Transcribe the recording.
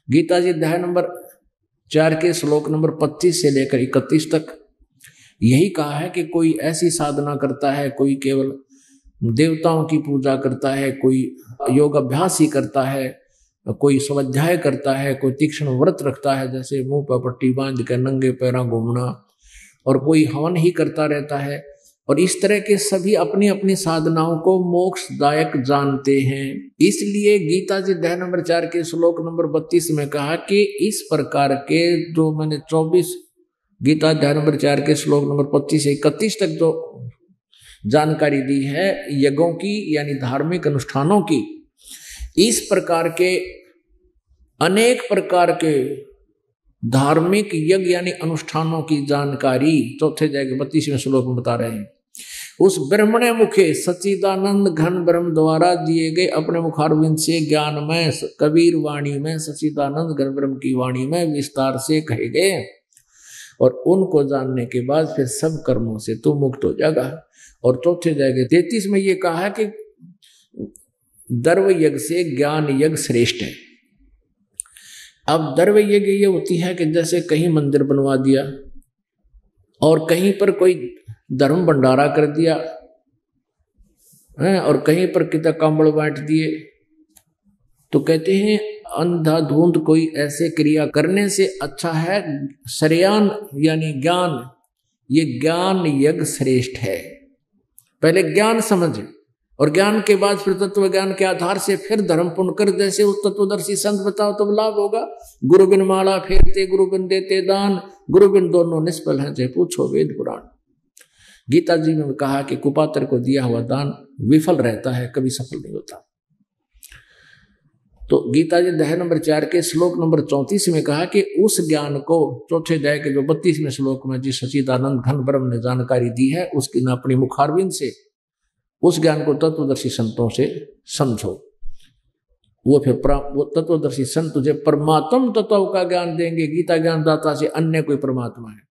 गीता जी अध्याय नंबर 4 के श्लोक नंबर 25 से लेकर 31 तक यही कहा है कि कोई ऐसी साधना करता है, कोई केवल देवताओं की पूजा करता है, कोई योग अभ्यास ही करता है, कोई स्वाध्याय करता है, कोई तीक्ष्ण व्रत रखता है, जैसे मुंह पर पट्टी बांध कर नंगे पैरों घूमना, और कोई हवन ही करता रहता है। और इस तरह के सभी अपनी अपनी साधनाओं को मोक्षदायक जानते हैं। इसलिए गीता जी अध्याय नंबर 4 के श्लोक नंबर 32 में कहा कि इस प्रकार के जो मैंने 24 गीता अध्याय नंबर 4 के श्लोक नंबर 25 से 31 तक जो जानकारी दी है यज्ञों की यानी धार्मिक अनुष्ठानों की, इस प्रकार के अनेक प्रकार के धार्मिक यज्ञ यानी अनुष्ठानों की जानकारी चौथे अध्याय के 32वें श्लोक में बता रहे हैं। उस ब्रह्मणे मुखे सच्चिदानंद घन ब्रह्म द्वारा दिए गए अपने मुखारविंद से ज्ञानमय कबीर वाणी में सच्चिदानंद घन ब्रह्म की वाणी में विस्तार से कहे गए, और उनको जानने के बाद फिर सब कर्मों से तू मुक्त हो जाएगा। और चौथे अध्याय के 33 में ये कहा है कि दर्व यज्ञ से ज्ञान यज्ञ श्रेष्ठ है। अब दर्व यज्ञ ये होती है कि जैसे कहीं मंदिर बनवा दिया और कहीं पर कोई धर्म भंडारा कर दिया है और कहीं पर कितना कांबड़ बांट दिए, तो कहते हैं अंधाधुंध कोई ऐसे क्रिया करने से अच्छा है श्रेयान यानी ज्ञान, ये ज्ञान यज्ञ श्रेष्ठ है। पहले ज्ञान समझ और ज्ञान के बाद फिर तत्व ज्ञान के आधार से फिर धर्म पुण्य कर, जैसे उस तत्वदर्शी संत बताओ तब लाभ होगा। गुरु बिन माला फेरते गुरु बिन देते दान, गुरु बिन दोनों निष्फल हैं, चाहे पूछो वेद पुराण। गीता जी में कहा कि कुपात्र को दिया हुआ दान विफल रहता है, कभी सफल नहीं होता। तो गीता जी अध्याय नंबर 4 के श्लोक नंबर 34 में कहा कि उस ज्ञान को चौथे अध्याय के जो 32वें श्लोक में जिस सच्चिदानंद घन ब्रह्म ने जानकारी दी है उसकी न अपनी मुखारविंद से उस ज्ञान को तत्वदर्शी संतों से समझो। वो तत्वदर्शी संत तुझे परमात्म तत्व का ज्ञान देंगे। गीता ज्ञान दाता से अन्य कोई परमात्मा है।